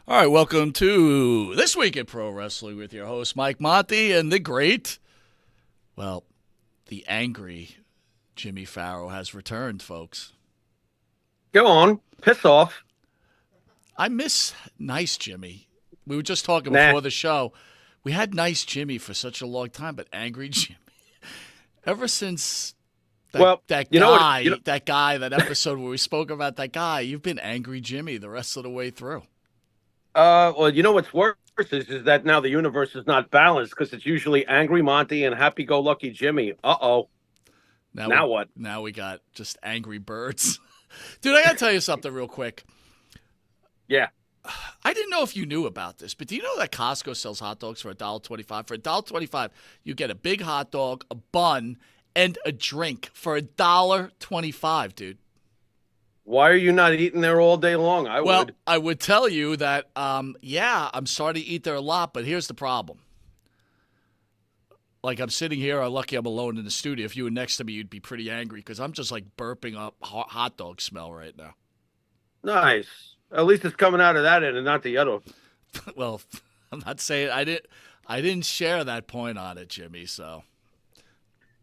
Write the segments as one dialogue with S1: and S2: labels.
S1: All right, welcome to This Week in Pro Wrestling with your host, Mike Monty, and the great, well, the angry Jimmy Farrow has returned, folks.
S2: Go on. Piss off.
S1: I miss nice Jimmy. We were just talking
S2: Nah.
S1: before the show. We had nice Jimmy for such a long time, but angry Jimmy, ever since that episode where we spoke about that guy, you've been angry Jimmy the rest of the way through.
S2: Well, you know what's worse is that now the universe is not balanced because it's usually angry Monty and happy-go-lucky Jimmy. Uh-oh. Now what?
S1: Now we got just angry birds. Dude, I got to tell you something real quick.
S2: Yeah.
S1: I didn't know if you knew about this, but do you know that Costco sells hot dogs for $1.25? For $1.25, you get a big hot dog, a bun, and a drink for $1.25, dude.
S2: Why are you not eating there all day long?
S1: I would tell you that, I'm starting to eat there a lot, but here's the problem. Like, I'm sitting here, I'm lucky I'm alone in the studio. If you were next to me, you'd be pretty angry because I'm just, like, burping up hot dog smell right now.
S2: Nice. At least it's coming out of that end and not the other.
S1: Well, I'm not saying I didn't share that point on it, Jimmy, so.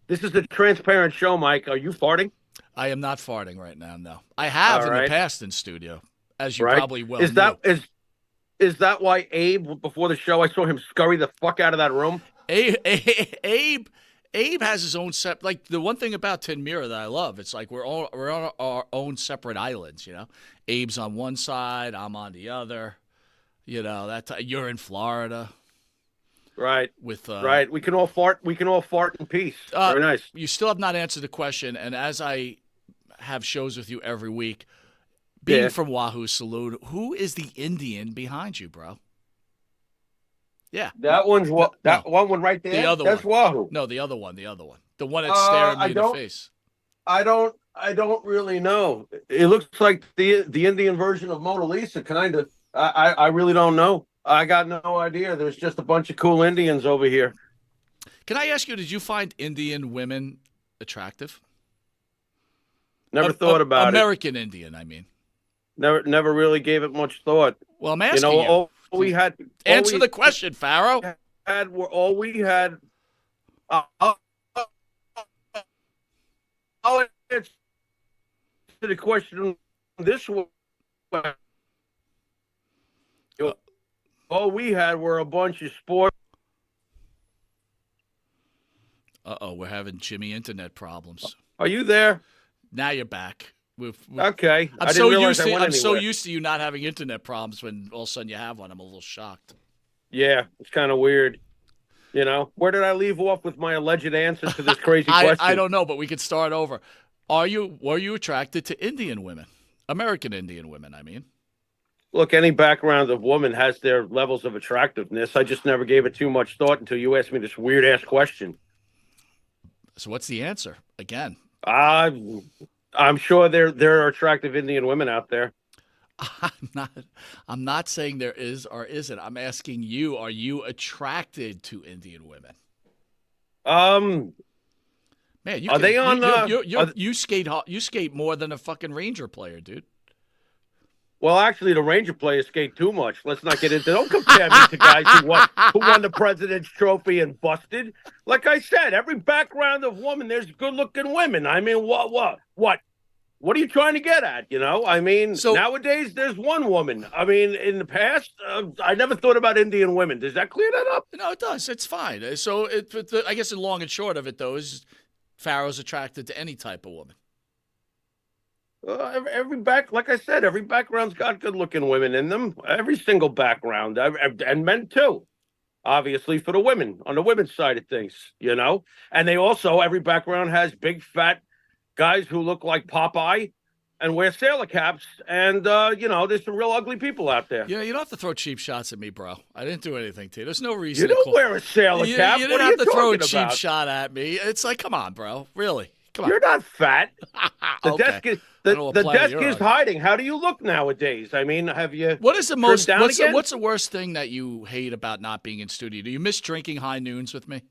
S2: This is a transparent show, Mike. Are you farting?
S1: I am not farting right now, no. I have in the past in studio, as you probably well
S2: know.
S1: Is
S2: that why Abe, before the show, I saw him scurry the fuck out of that room?
S1: Abe has his own like the one thing about Tin Mirror that I love, it's like we're on our own separate islands, you know. Abe's on one side, I'm on the other. You know, you're in Florida.
S2: Right.
S1: Right.
S2: We can all fart in peace. Very nice.
S1: You still have not answered the question, and as I have shows with you every week, being from Wahoo Saloon, who is the Indian behind you, bro? Yeah.
S2: That one's one right there.
S1: The other
S2: That's
S1: one.
S2: Wahoo.
S1: No, the other one. The one that's staring me in the face.
S2: I don't really know. It looks like the Indian version of Mona Lisa, kind of. I really don't know. I got no idea. There's just a bunch of cool Indians over here.
S1: Can I ask you, did you find Indian women attractive?
S2: Never thought about
S1: American Indian, I mean.
S2: Never really gave it much thought.
S1: Well, I'm asking you.
S2: All we had.
S1: Answer the question, Farrow.
S2: All we had. I'll answer the question this way. All we had were a bunch of sports.
S1: Uh-oh, we're having Jimmy internet problems.
S2: Are you there?
S1: Now you're back.
S2: Okay.
S1: I'm so used to you not having internet problems when all of a sudden you have one. I'm a little shocked.
S2: Yeah, it's kind of weird. You know, where did I leave off with my alleged answer to this crazy question?
S1: I don't know, but we could start over. Were you attracted to Indian women? American Indian women, I mean.
S2: Look, any background of woman has their levels of attractiveness. I just never gave it too much thought until you asked me this weird-ass question.
S1: So what's the answer? Again.
S2: I'm sure there are attractive Indian women out there.
S1: I'm not saying there is or isn't. I'm asking you, are you attracted to Indian women? Man, you skate more than a fucking Ranger player, dude.
S2: Well, actually, the Ranger players skate too much. Let's not get into. Don't compare me to guys who won the President's Trophy and busted. Like I said, every background of woman, there's good-looking women. I mean, what are you trying to get at? You know, I mean, nowadays there's one woman. I mean, in the past, I never thought about Indian women. Does that clear that up?
S1: No, it does. It's fine. So, I guess the long and short of it, though, is Farrow's attracted to any type of woman.
S2: Like I said, every background's got good-looking women in them. Every single background, and men too. Obviously, for the women on the women's side of things, you know. And they also every background has big fat guys who look like Popeye and wear sailor caps. And there's some real ugly people out there.
S1: Yeah, you don't have to throw cheap shots at me, bro. I didn't do anything to you. There's no reason.
S2: You don't wear a sailor cap.
S1: You didn't have to throw a cheap shot at me. It's like, come on, bro. Really. Come on.
S2: You're not fat. The
S1: okay.
S2: desk is hiding. How do you look nowadays? I mean, have you?
S1: What's the worst thing that you hate about not being in studio? Do you miss drinking high noons with me?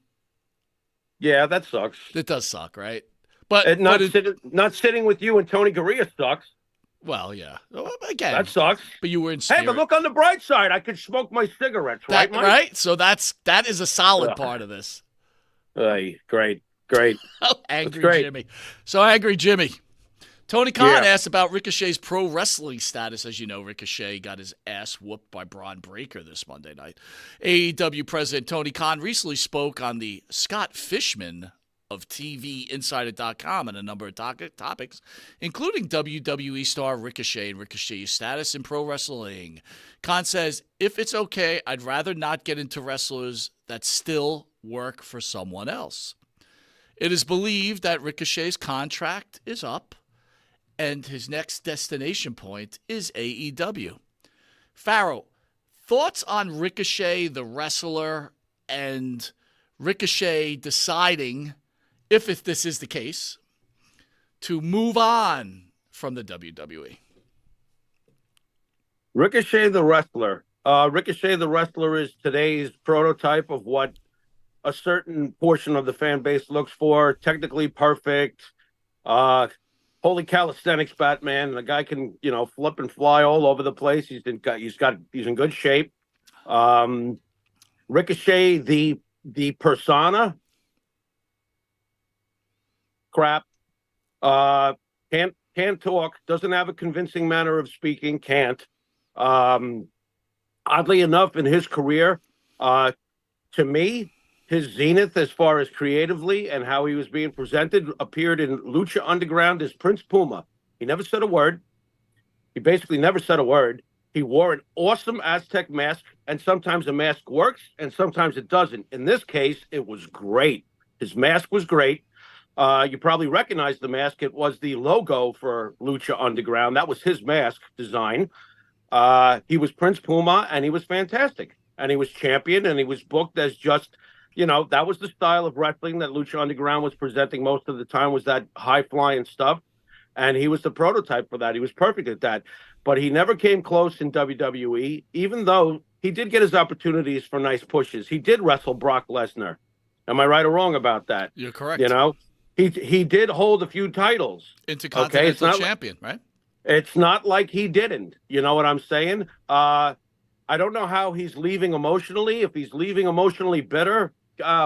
S2: Yeah, that sucks.
S1: It does suck, right?
S2: But not sitting with you and Tony Gurria sucks.
S1: Well, yeah. Well, again,
S2: That sucks.
S1: but you were in
S2: Hey, but
S1: spirit.
S2: look on the bright side. I could smoke my cigarettes, right,
S1: That
S2: Mike?
S1: right? So that is a solid
S2: Ugh.
S1: part of this.
S2: Hey, great, great.
S1: Oh,
S2: That's
S1: angry
S2: great.
S1: Jimmy. So angry Jimmy. Tony Khan
S2: Yeah.
S1: asked about Ricochet's pro wrestling status. As you know, Ricochet got his ass whooped by Braun Breaker this Monday night. AEW President Tony Khan recently spoke on the Scott Fishman of TVinsider.com and a number of topics, including WWE star Ricochet and Ricochet's status in pro wrestling. Khan says, if it's okay, I'd rather not get into wrestlers that still work for someone else. It is believed that Ricochet's contract is up and his next destination point is AEW. Farrell, thoughts on Ricochet, the wrestler, and Ricochet deciding, if this is the case, to move on from the WWE?
S2: Ricochet the wrestler. Ricochet the wrestler is today's prototype of what a certain portion of the fan base looks for. Technically perfect. Holy calisthenics, Batman. The guy can, flip and fly all over the place. He's in good shape. Ricochet, the persona, crap. Can't talk. Doesn't have a convincing manner of speaking. Can't. Oddly enough, in his career, to me, his zenith as far as creatively and how he was being presented appeared in Lucha Underground as Prince Puma. He never said a word. He basically never said a word. He wore an awesome Aztec mask, and sometimes a mask works and sometimes it doesn't. In this case, it was great. His mask was great. You probably recognize the mask. It was the logo for Lucha Underground. That was his mask design. He was Prince Puma, and he was fantastic. And he was champion, and he was booked as just, that was the style of wrestling that Lucha Underground was presenting most of the time, was that high-flying stuff. And he was the prototype for that. He was perfect at that. But he never came close in WWE, even though he did get his opportunities for nice pushes. He did wrestle Brock Lesnar. Am I right or wrong about that?
S1: You're correct.
S2: He did hold a few titles.
S1: Intercontinental champion, right?
S2: It's not like he didn't. You know what I'm saying? I don't know how he's leaving emotionally. If he's leaving emotionally bitter,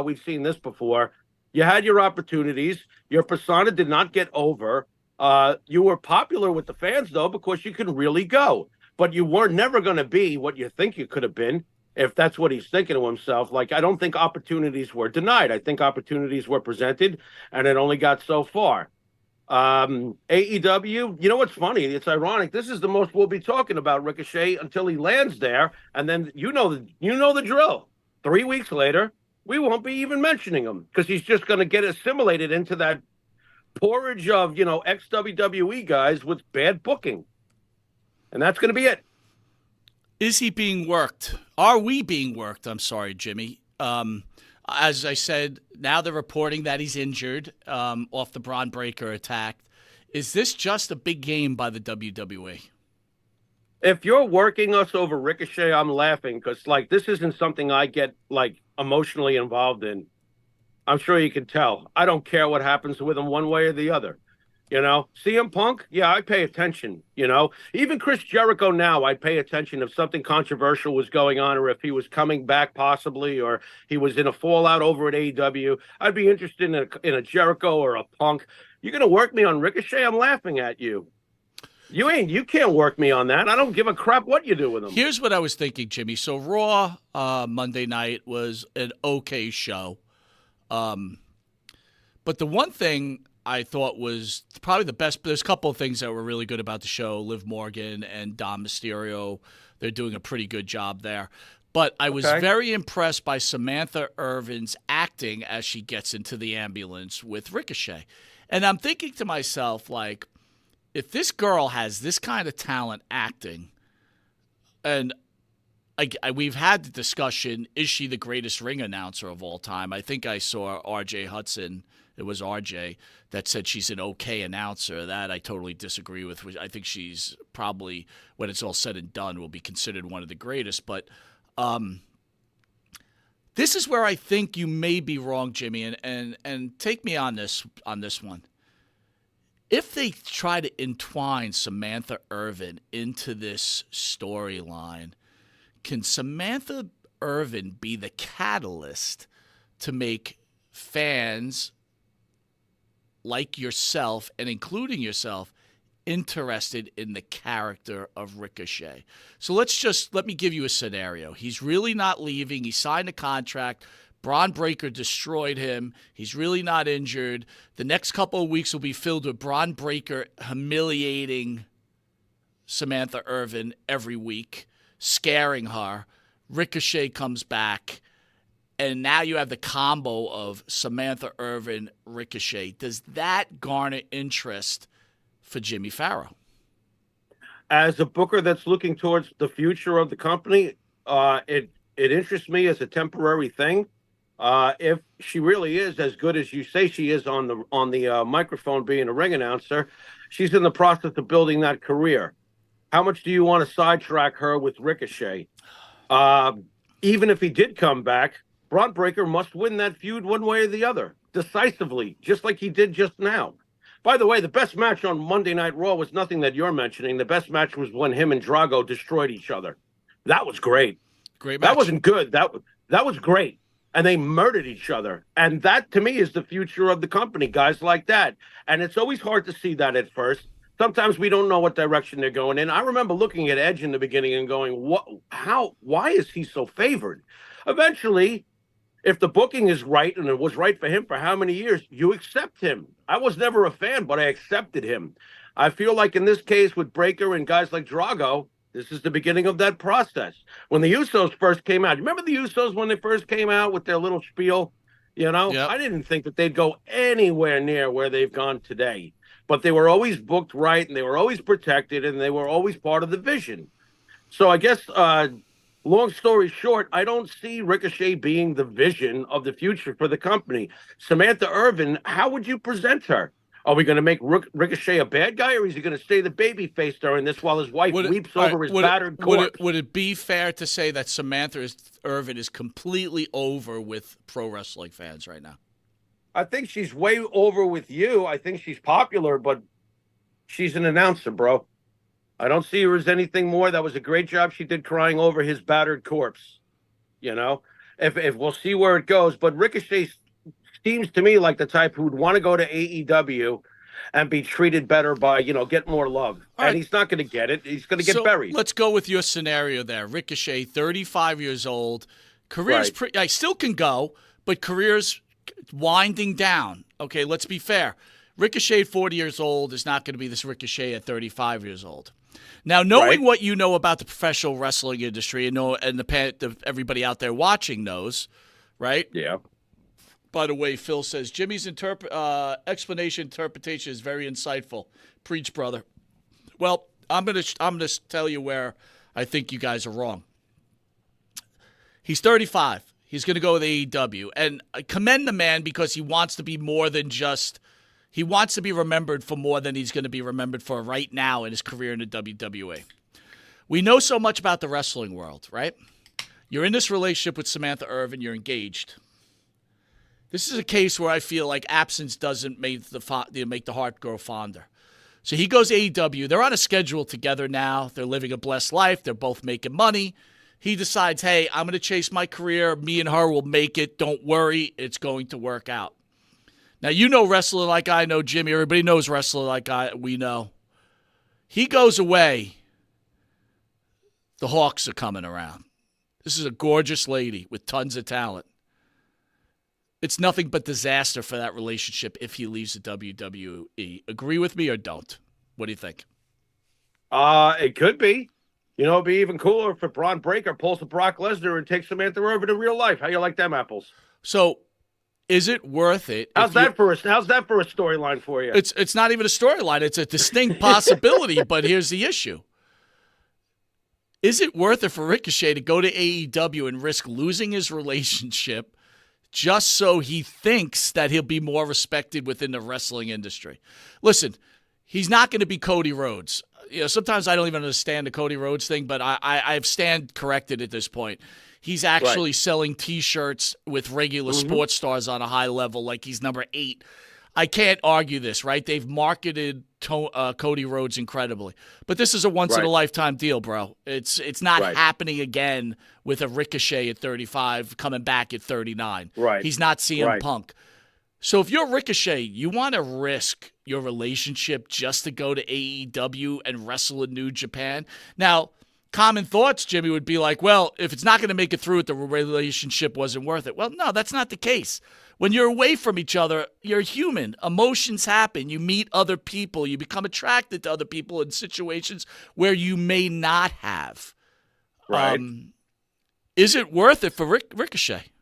S2: we've seen this before. You had your opportunities. Your persona did not get over. You were popular with the fans, though, because you could really go. But you were never going to be what you think you could have been, if that's what he's thinking to himself. Like, I don't think opportunities were denied. I think opportunities were presented, and it only got so far. AEW, you know what's funny? It's ironic. This is the most we'll be talking about Ricochet until he lands there, and then you know the drill. 3 weeks later, we won't be even mentioning him because he's just going to get assimilated into that porridge of ex-WWE guys with bad booking, and that's going to be it.
S1: Is he being worked? Are we being worked? I'm sorry, Jimmy. As I said, now they're reporting that he's injured off the Braun Breaker attack. Is this just a big game by the WWE?
S2: If you're working us over Ricochet, I'm laughing because, this isn't something I get, emotionally involved in. I'm sure you can tell. I don't care what happens with him one way or the other. CM Punk, yeah, I pay attention, Even Chris Jericho now, I'd pay attention if something controversial was going on or if he was coming back possibly or he was in a fallout over at AEW. I'd be interested in a Jericho or a Punk. You're going to work me on Ricochet? I'm laughing at you. You can't work me on that. I don't give a crap what you do with him.
S1: Here's what I was thinking, Jimmy. So Raw Monday night was an okay show. But the one thing I thought was probably the best. There's a couple of things that were really good about the show. Liv Morgan and Dom Mysterio, they're doing a pretty good job there. But I was very impressed by Samantha Irvin's acting as she gets into the ambulance with Ricochet. And I'm thinking to myself, if this girl has this kind of talent acting, and we've had the discussion, is she the greatest ring announcer of all time? I think I saw RJ Hudson. It was RJ that said she's an okay announcer. That I totally disagree with. I think she's probably, when it's all said and done, will be considered one of the greatest. But this is where I think you may be wrong, Jimmy, and take me on this one. if they try to entwine Samantha Irvin into this storyline, can Samantha Irvin be the catalyst to make fans like yourself, and including yourself, interested in the character of Ricochet? So let me give you a scenario. He's really not leaving. He signed a contract. Braun Breaker destroyed him. He's really not injured. The next couple of weeks will be filled with Braun Breaker humiliating Samantha Irvin every week, scaring her. Ricochet comes back, and now you have the combo of Samantha Irvin, Ricochet. Does that garner interest for Jimmy Farrow?
S2: As a booker that's looking towards the future of the company, it interests me as a temporary thing. If she really is as good as you say she is on the microphone, being a ring announcer, she's in the process of building that career. How much do you want to sidetrack her with Ricochet? Even if he did come back, Braun Breaker must win that feud one way or the other, decisively, just like he did just now. By the way, the best match on Monday Night Raw was nothing that you're mentioning. The best match was when him and Drago destroyed each other. That was great.
S1: Great match.
S2: That wasn't good. That was great. And they murdered each other. And that, to me, is the future of the company, guys like that. And it's always hard to see that at first. Sometimes we don't know what direction they're going in. I remember looking at Edge in the beginning and going, why is he so favored? Eventually, if the booking is right, and it was right for him for how many years, you accept him. I was never a fan, but I accepted him. I feel like in this case with Breaker and guys like Drago, this is the beginning of that process. When the Usos first came out, remember the Usos when they first came out with their little spiel? You know,
S1: Yep.
S2: I didn't think that they'd go anywhere near where they've gone today. But they were always booked right, and they were always protected, and they were always part of the vision. So I guess, long story short, I don't see Ricochet being the vision of the future for the company. Samantha Irvin, how would you present her? Are we going to make Ricochet a bad guy, or is he going to stay the baby face during this while his wife weeps over his battered corpse?
S1: Would it be fair to say that Samantha Irvin is completely over with pro wrestling fans right now?
S2: I think she's way over with you. I think she's popular, but she's an announcer, bro. I don't see her as anything more. That was a great job she did crying over his battered corpse. You know, if we'll see where it goes. But Ricochet seems to me like the type who would want to go to AEW and be treated better by, get more love.
S1: All
S2: and
S1: right.
S2: he's not going to get it. He's going to get buried.
S1: Let's go with your scenario there. Ricochet, 35 years old. Career's I still can go, but career's winding down. Okay, let's be fair. Ricochet, 40 years old, is not going to be this Ricochet at 35 years old. Now, knowing what you know about the professional wrestling industry, and everybody out there watching knows, right?
S2: Yeah.
S1: By the way, Phil says Jimmy's explanation interpretation is very insightful. Preach, brother. Well, I'm gonna tell you where I think you guys are wrong. He's 35. He's going to go with AEW, and I commend the man because he wants to be more than just. He wants to be remembered for more than he's going to be remembered for right now in his career in the WWE. We know so much about the wrestling world, right? You're in this relationship with Samantha Irvin. You're engaged. This is a case where I feel like absence doesn't make the heart grow fonder. So he goes to AEW. They're on a schedule together now. They're living a blessed life. They're both making money. He decides, hey, I'm going to chase my career. Me and her will make it. Don't worry. It's going to work out. Now, you know wrestling like I know, Jimmy. Everybody knows wrestling like we know. He goes away. The Hawks are coming around. This is a gorgeous lady with tons of talent. It's nothing but disaster for that relationship if he leaves the WWE. Agree with me or don't? What do you think?
S2: It could be. It'd be even cooler if Braun Breaker pulls a Brock Lesnar and takes Samantha Irvin in real life. How you like them apples?
S1: So, is it worth it?
S2: How's that for a storyline for you?
S1: It's not even a storyline. It's a distinct possibility, but here's the issue. Is it worth it for Ricochet to go to AEW and risk losing his relationship just so he thinks that he'll be more respected within the wrestling industry? Listen, he's not going to be Cody Rhodes. Sometimes I don't even understand the Cody Rhodes thing, but I've stand corrected at this point. He's actually selling T-shirts with regular sports stars on a high level, like he's number 8. I can't argue this, right? They've marketed Cody Rhodes incredibly, but this is a once in a
S2: Right.
S1: lifetime deal, bro. It's not
S2: Right.
S1: happening again with a Ricochet at 35 coming back at 39.
S2: Right.
S1: He's not CM
S2: Right.
S1: Punk. So if you're Ricochet, you want to risk your relationship just to go to AEW and wrestle in New Japan. Now, common thoughts, Jimmy, would be like, well, if it's not going to make it through it, the relationship wasn't worth it. Well, no, that's not the case. When you're away from each other, you're human. Emotions happen. You meet other people. You become attracted to other people in situations where you may not have.
S2: Right.
S1: Is it worth it for Ricochet?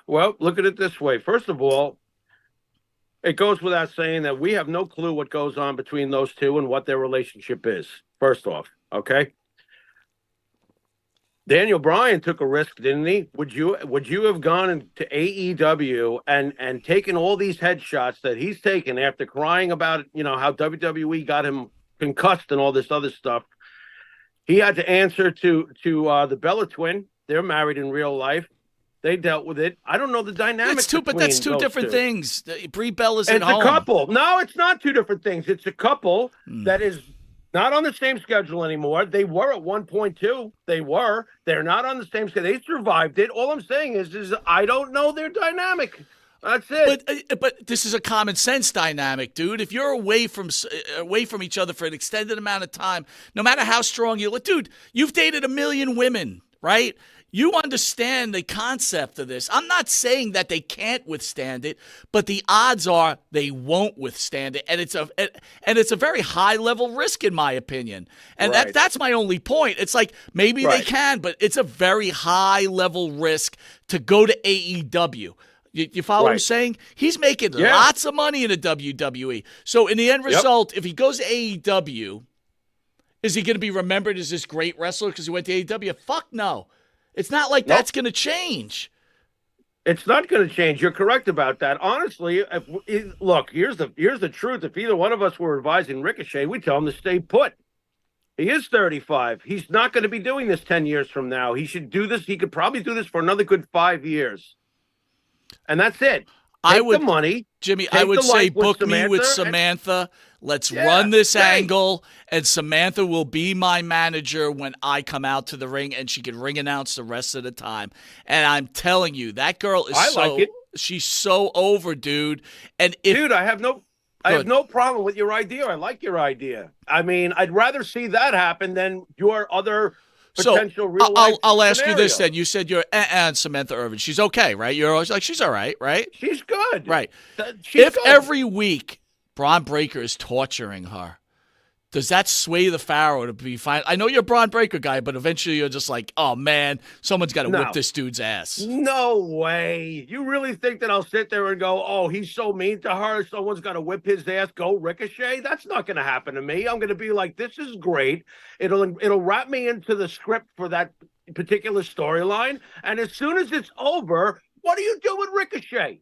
S2: Well, look at it this way. First of all, it goes without saying that we have no clue what goes on between those two and what their relationship is. First off, okay? Daniel Bryan took a risk, didn't he? Would you have gone into AEW and taken all these headshots that he's taken after crying about, how WWE got him concussed and all this other stuff? He had to answer to the Bella twin. They're married in real life. They dealt with it. I don't know the dynamics.
S1: But that's two different things. Brie Bella's at home.
S2: It's a couple. No, it's not two different things. It's a couple that is not on the same schedule anymore. They were at 1.2. They were. They're not on the same schedule. They survived it. All I'm saying is I don't know their dynamic. That's it.
S1: But this is a common sense dynamic, dude. If you're away from each other for an extended amount of time, no matter how strong you look, dude, you've dated 1 million women, right? You understand the concept of this. I'm not saying that they can't withstand it, but the odds are they won't withstand it, and it's a very high level risk in my opinion. And
S2: right.
S1: that's my only point. It's like maybe they can, but it's a very high level risk to go to AEW. You follow what I'm saying? He's making lots of money in the WWE. So in the end result, if he goes to AEW, is he going to be remembered as this great wrestler because he went to AEW? Fuck no. It's not like that's going to change.
S2: It's not going to change. You're correct about that. Honestly, look, here's the truth. If either one of us were advising Ricochet, we'd tell him to stay put. He is 35. He's not going to be doing this 10 years from now. He should do this. He could probably do this for another good 5 years. And that's it. Take the money.
S1: Jimmy, I would say book me with Samantha. Let's run this angle, and Samantha will be my manager when I come out to the ring, and she can ring announce the rest of the time. And I'm telling you, that girl is she's so over, dude. And
S2: I have no problem with your idea. I like your idea. I mean, I'd rather see that happen than your other potential real life
S1: I'll ask
S2: scenario.
S1: you this then. You said you're Samantha Irvin. She's okay, right? You're always like, she's all right, right?
S2: She's good.
S1: Right.
S2: She's good.
S1: Every week Braun Breaker is torturing her, does that sway the Pharaoh to be fine? I know you're a Braun Breaker guy, but eventually you're just like, oh, man, someone's got to whip this dude's ass.
S2: No way. You really think that I'll sit there and go, oh, he's so mean to her, someone's got to whip his ass, go Ricochet? That's not going to happen to me. I'm going to be like, this is great. It'll wrap me into the script for that particular storyline. And as soon as it's over, what do you do with Ricochet?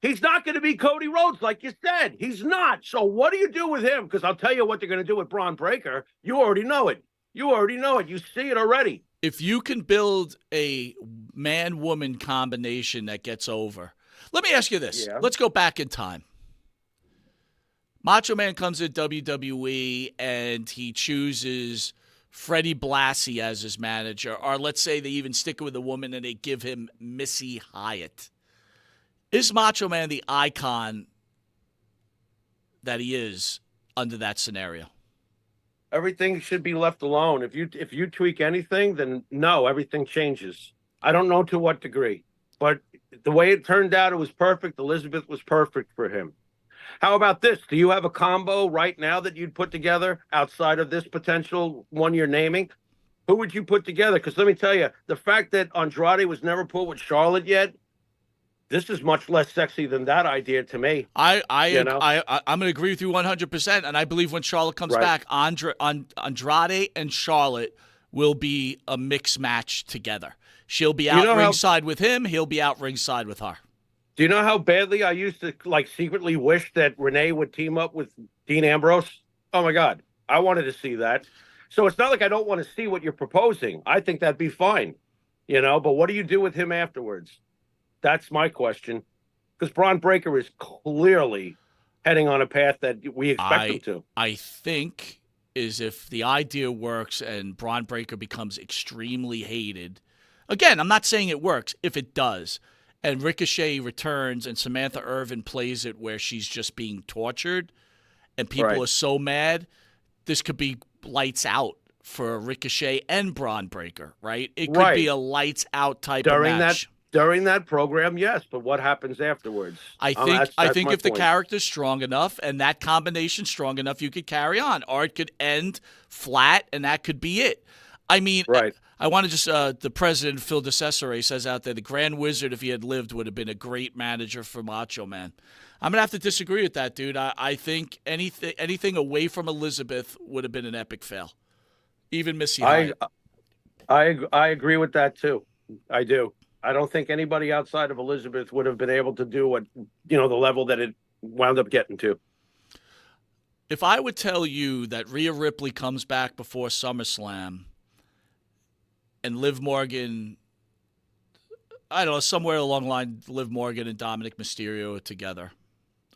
S2: He's not going to be Cody Rhodes, like you said. He's not. So what do you do with him? Because I'll tell you what they're going to do with Braun Breaker. You already know it. You see it already.
S1: If you can build a man-woman combination that gets over. Let me ask you this. Yeah. Let's go back in time. Macho Man comes to WWE and he chooses Freddie Blassie as his manager. Or let's say they even stick with a woman and they give him Missy Hyatt. Is Macho Man the icon that he is under that scenario?
S2: Everything should be left alone. If you tweak anything, then no, everything changes. I don't know to what degree, but the way it turned out, it was perfect. Elizabeth was perfect for him. How about this? Do you have a combo right now that you'd put together outside of this potential one you're naming? Who would you put together? Because let me tell you, the fact that Andrade was never put with Charlotte yet, this is much less sexy than that idea to me.
S1: I'm going to agree with you 100%, and I believe when Charlotte comes back, Andrade and Charlotte will be a mixed match together. She'll be out ringside with him. He'll be out ringside with her.
S2: Do you know how badly I used to secretly wish that Renee would team up with Dean Ambrose? Oh, my God. I wanted to see that. So it's not like I don't want to see what you're proposing. I think that'd be fine, but what do you do with him afterwards? That's my question. because Braun Breaker is clearly heading on a path that we expect him to.
S1: I think is if the idea works and Braun Breaker becomes extremely hated. Again, I'm not saying it works. If it does, and Ricochet returns and Samantha Irvin plays it where she's just being tortured, and people are so mad, this could be lights out for Ricochet and Braun Breaker, right? It could be a lights out type of match.
S2: During that program, yes, but what happens afterwards?
S1: I think if the character's strong enough and that combination's strong enough, you could carry on, or it could end flat, and that could be it. I mean, I want to just the president Phil DeCesare says out there, the Grand Wizard, if he had lived, would have been a great manager for Macho Man. I'm gonna have to disagree with that, dude. I think anything away from Elizabeth would have been an epic fail, even Missy Hyatt.
S2: I agree with that too. I do. I don't think anybody outside of Elizabeth would have been able to do what, the level that it wound up getting to.
S1: If I would tell you that Rhea Ripley comes back before SummerSlam and Liv Morgan, I don't know, somewhere along the line, Liv Morgan and Dominic Mysterio are together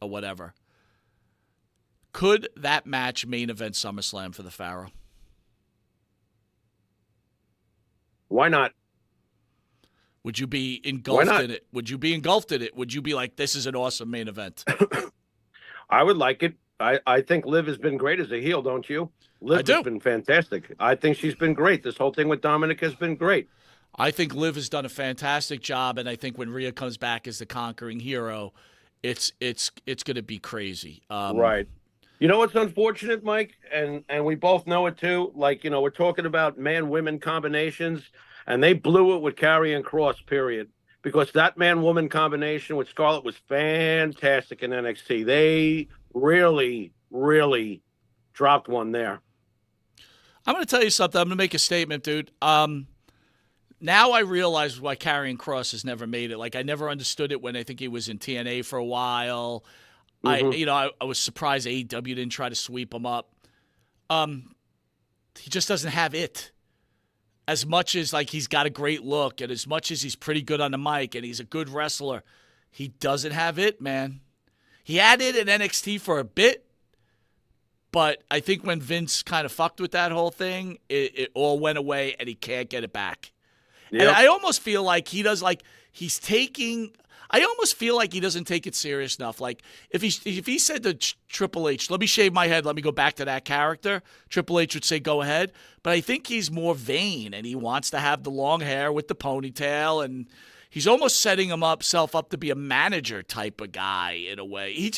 S1: or whatever, could that match main event SummerSlam for the Pharaoh?
S2: Why not?
S1: Would you be engulfed in it? Would you be engulfed in it? Would you be like, this is an awesome main event?
S2: I would like it. I think Liv has been great as a heel, don't you? Liv has been fantastic. I think she's been great. This whole thing with Dominic has been great.
S1: I think Liv has done a fantastic job, and I think when Rhea comes back as the conquering hero, it's going to be crazy.
S2: Right. You know what's unfortunate, Mike? And we both know it too. Like, we're talking about man-women combinations, and they blew it with Karrion Kross, period. Because that man-woman combination with Scarlett was fantastic in NXT. They really, really dropped one there.
S1: I'm going to tell you something. I'm going to make a statement, dude. Now I realize why Karrion Kross has never made it. Like, I never understood it when I think he was in TNA for a while. I was surprised AEW didn't try to sweep him up. He just doesn't have it. As much as, like, he's got a great look, and as much as he's pretty good on the mic and he's a good wrestler, he doesn't have it, man. He had it in NXT for a bit, but I think when Vince kind of fucked with that whole thing, it all went away, and he can't get it back. Yep. And I almost feel like he does, like, he's taking... I almost feel like he doesn't take it serious enough. Like, if he said to Triple H, let me shave my head, let me go back to that character, Triple H would say, go ahead. But I think he's more vain, and he wants to have the long hair with the ponytail, and he's almost setting himself up to be a manager type of guy in a way.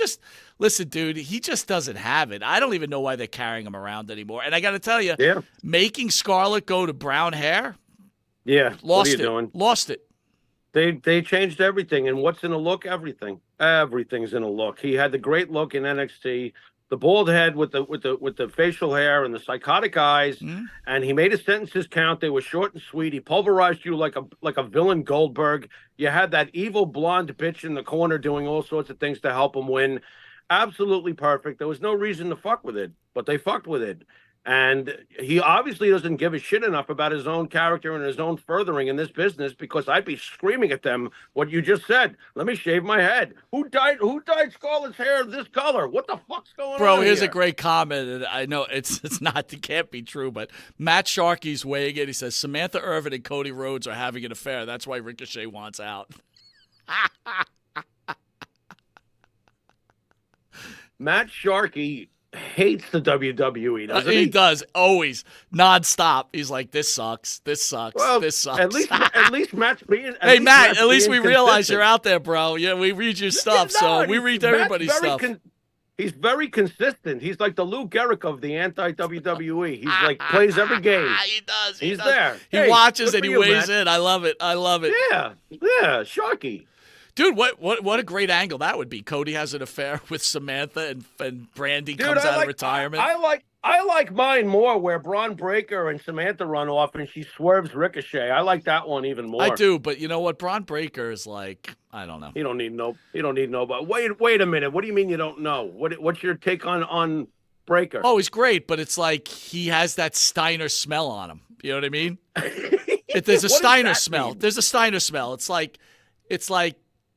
S1: Listen, dude, he just doesn't have it. I don't even know why they're carrying him around anymore. And I got to tell you, making Scarlett go to brown hair, lost it.
S2: They changed everything, and what's in a look? Everything. Everything's in a look. He had the great look in NXT, the bald head with the facial hair and the psychotic eyes, and he made his sentences count. They were short and sweet. He pulverized you like a villain Goldberg. You had that evil blonde bitch in the corner doing all sorts of things to help him win. Absolutely perfect. There was no reason to fuck with it, but they fucked with it. And he obviously doesn't give a shit enough about his own character and his own furthering in this business, because I'd be screaming at them what you just said. Let me shave my head. Who dyed Scarlett's hair this color? What the fuck's going on?
S1: Bro, here's a great comment. And I know it can't be true, but Matt Sharkey's weighing it. He says Samantha Irvin and Cody Rhodes are having an affair. That's why Ricochet wants out.
S2: Matt Sharkey hates the WWE, doesn't he?
S1: He does, always, nonstop. He's like, this sucks, this sucks, this sucks.
S2: At least Matt's being...
S1: Hey, Matt, at least we realize you're out there, bro. Yeah, we read your stuff, so we read everybody's stuff.
S2: He's very consistent. He's like the Lou Gehrig of the anti-WWE. He's like, plays every game.
S1: He does.
S2: He's there.
S1: He watches and he weighs in. I love it.
S2: Yeah, Sharky.
S1: Dude, what a great angle that would be. Cody has an affair with Samantha, and Brandy comes out of retirement.
S2: I like mine more, where Braun Breaker and Samantha run off and she swerves Ricochet. I like that one even more.
S1: I do, but you know what? Braun Breaker is like, I don't know.
S2: He don't need nobody. Wait a minute. What do you mean you don't know? What's your take on Breaker?
S1: Oh, he's great, but it's like he has that Steiner smell on him. You know what I mean? There's a Steiner smell. There's a Steiner smell. It's like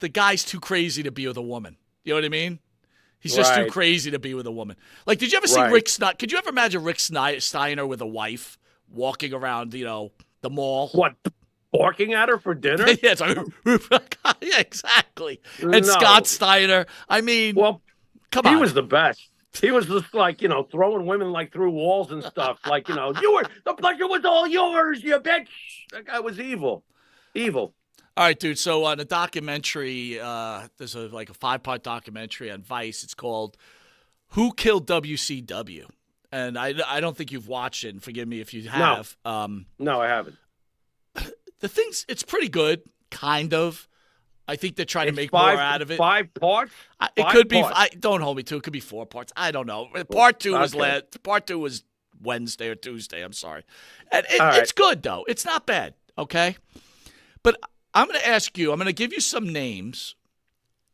S1: the guy's too crazy to be with a woman. You know what I mean? He's just too
S2: Right.
S1: crazy to be with a woman. Like, did you ever see
S2: Right.
S1: Rick Steiner? Could you ever imagine Rick Steiner with a wife walking around, the mall?
S2: What, barking at her for dinner?
S1: Yeah, it's like, yeah, exactly. And
S2: No.
S1: Scott Steiner. I mean,
S2: Well,
S1: come
S2: he
S1: on.
S2: was the best. He was just like, throwing women like through walls and stuff. Like, the pleasure was all yours, you bitch. That guy was evil. Evil.
S1: All right, dude. So on a documentary, there's a 5-part documentary on Vice. It's called "Who Killed WCW," and I don't think you've watched it. And forgive me if you have.
S2: No, I haven't.
S1: It's pretty good, kind of. I think they're trying to make
S2: five,
S1: more out of it.
S2: 5 parts.
S1: It
S2: Five
S1: could be.
S2: parts.
S1: Don't hold me to. It could be 4 parts. I don't know. Part 2 was
S2: Okay.
S1: Part 2 was Wednesday or Tuesday. I'm sorry. And
S2: All right.
S1: it's good though. It's not bad. Okay, but I'm going to ask you. I'm going to give you some names,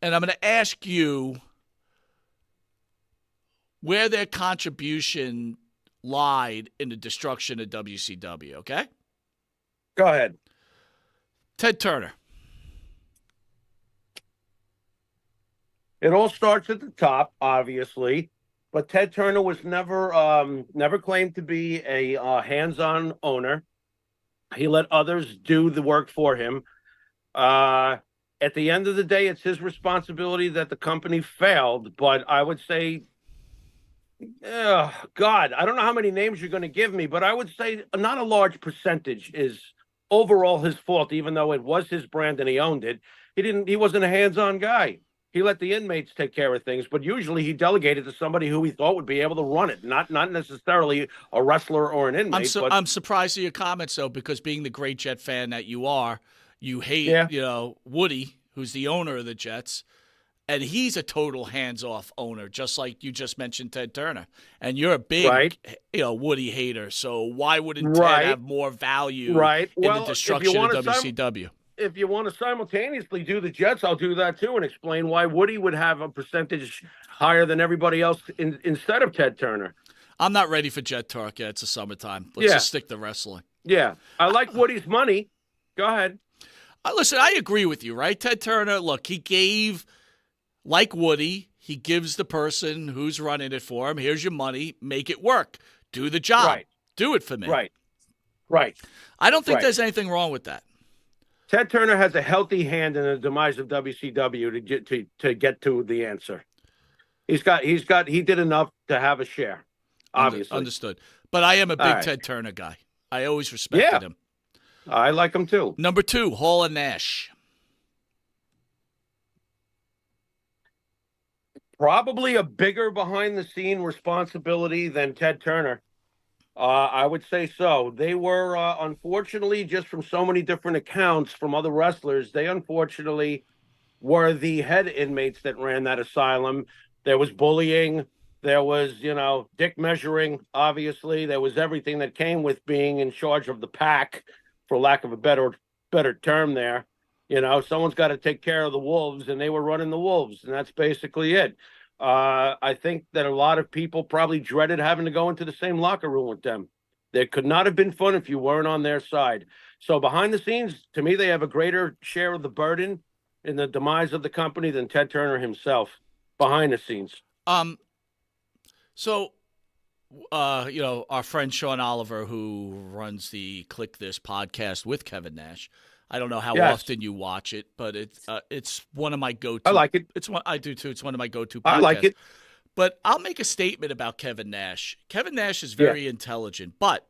S1: and I'm going to ask you where their contribution lied in the destruction of WCW. Okay,
S2: Go ahead.
S1: Ted Turner.
S2: It all starts at the top, obviously, but Ted Turner was never claimed to be a hands-on owner. He let others do the work for him. At the end of the day, it's his responsibility that the company failed. But I would say, God, I don't know how many names you're going to give me, but I would say not a large percentage is overall his fault, even though it was his brand and he owned it. He wasn't a hands-on guy. He let the inmates take care of things, but usually he delegated to somebody who he thought would be able to run it, not necessarily a wrestler or an inmate.
S1: I'm surprised at your comments, though, because being the great Jet fan that you are, you hate, Woody, who's the owner of the Jets, and he's a total hands-off owner, just like you just mentioned Ted Turner. And you're a big, Woody hater, so why wouldn't Ted have more value in the destruction of WCW?
S2: If you want to simultaneously do the Jets, I'll do that too and explain why Woody would have a percentage higher than everybody else instead of Ted Turner.
S1: I'm not ready for Jet talk yet. It's the summertime. Let's just stick to wrestling.
S2: Yeah. I like Woody's money. Go ahead.
S1: Listen, I agree with you, right? Ted Turner, look, he gave, like Woody, he gives the person who's running it for him, here's your money, make it work. Do the job.
S2: Right.
S1: Do it for me.
S2: Right.
S1: I don't think there's anything wrong with that.
S2: Ted Turner has a healthy hand in the demise of WCW to get to the answer. He did enough to have a share, obviously.
S1: Understood. But I am a big Ted Turner guy. I always respected him.
S2: I like him too.
S1: Number 2, Hall and Nash.
S2: Probably a bigger behind-the-scene responsibility than Ted Turner. I would say so. They were, unfortunately, just from so many different accounts from other wrestlers, they unfortunately were the head inmates that ran that asylum. There was bullying. There was, dick measuring, obviously. There was everything that came with being in charge of the pack, for lack of a better term there. Someone's got to take care of the wolves, and they were running the wolves, and that's basically it. I think that a lot of people probably dreaded having to go into the same locker room with them. It could not have been fun if you weren't on their side. So behind the scenes, to me, they have a greater share of the burden in the demise of the company than Ted Turner himself behind the scenes.
S1: So, our friend Sean Oliver, who runs the Click This podcast with Kevin Nash, I don't know how often you watch it, but it's one of my go-to.
S2: I like it.
S1: I do too. It's one of my go-to podcasts.
S2: I like it.
S1: But I'll make a statement about Kevin Nash. Kevin Nash is very intelligent, but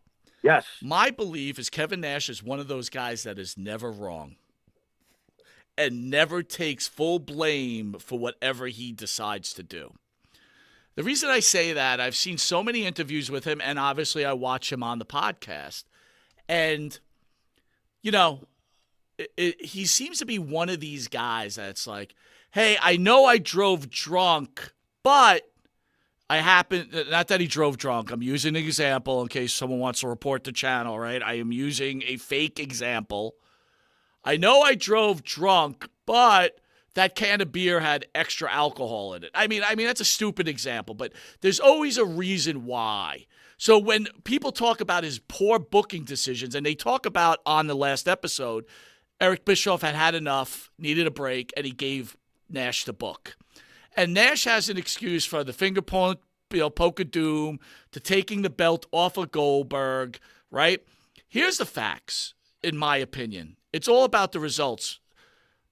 S1: my belief is Kevin Nash is one of those guys that is never wrong and never takes full blame for whatever he decides to do. The reason I say that, I've seen so many interviews with him, and obviously I watch him on the podcast, and, he seems to be one of these guys that's like, hey, I know I drove drunk, but not that he drove drunk. I'm using an example in case someone wants to report the channel, right? I am using a fake example. I know I drove drunk, but that can of beer had extra alcohol in it. I mean, that's a stupid example, but there's always a reason why. So when people talk about his poor booking decisions, and they talk about on the last episode, Eric Bischoff had enough, needed a break, and he gave Nash the book. And Nash has an excuse for the finger point, poke of doom, to taking the belt off of Goldberg, right? Here's the facts, in my opinion. It's all about the results.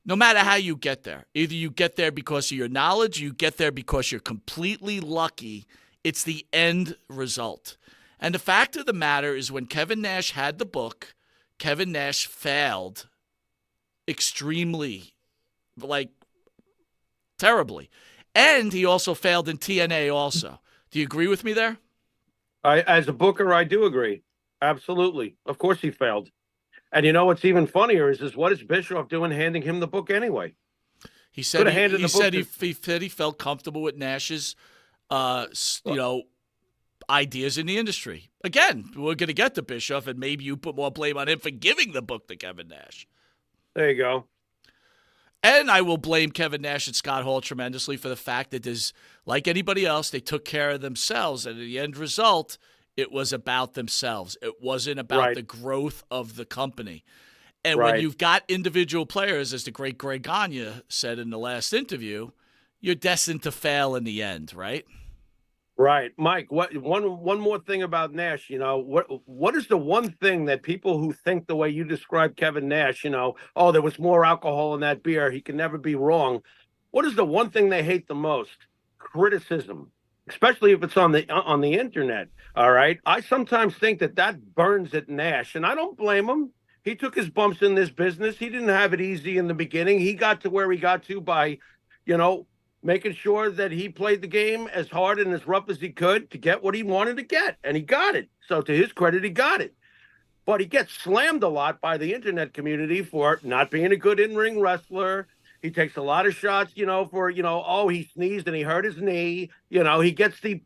S1: No matter how you get there. Either you get there because of your knowledge, you get there because you're completely lucky. It's the end result. And the fact of the matter is when Kevin Nash had the book, Kevin Nash failed extremely, terribly. And he also failed in TNA also. Do you agree with me there?
S2: As a booker, I do agree. Absolutely. Of course he failed. And you know what's even funnier is what is Bischoff doing handing him the book anyway?
S1: He said he said he felt comfortable with Nash's ideas in the industry. Again, we're going to get to Bischoff, and maybe you put more blame on him for giving the book to Kevin Nash.
S2: There you go.
S1: And I will blame Kevin Nash and Scott Hall tremendously for the fact that like anybody else, they took care of themselves. And the end result, it was about themselves. It wasn't about the growth of the company. And when you've got individual players, as the great Greg Gagne said in the last interview, you're destined to fail in the end, right?
S2: Right. Mike, one more thing about Nash, what is the one thing that people who think the way you describe Kevin Nash, oh, there was more alcohol in that beer, he can never be wrong. What is the one thing they hate the most? Criticism, especially if it's on the internet. All right. I sometimes think that burns at Nash, and I don't blame him. He took his bumps in this business. He didn't have it easy in the beginning. He got to where he got to by, making sure that he played the game as hard and as rough as he could to get what he wanted to get. And he got it. So to his credit, he got it. But he gets slammed a lot by the internet community for not being a good in-ring wrestler. He takes a lot of shots, for, oh, he sneezed and he hurt his knee. He gets the,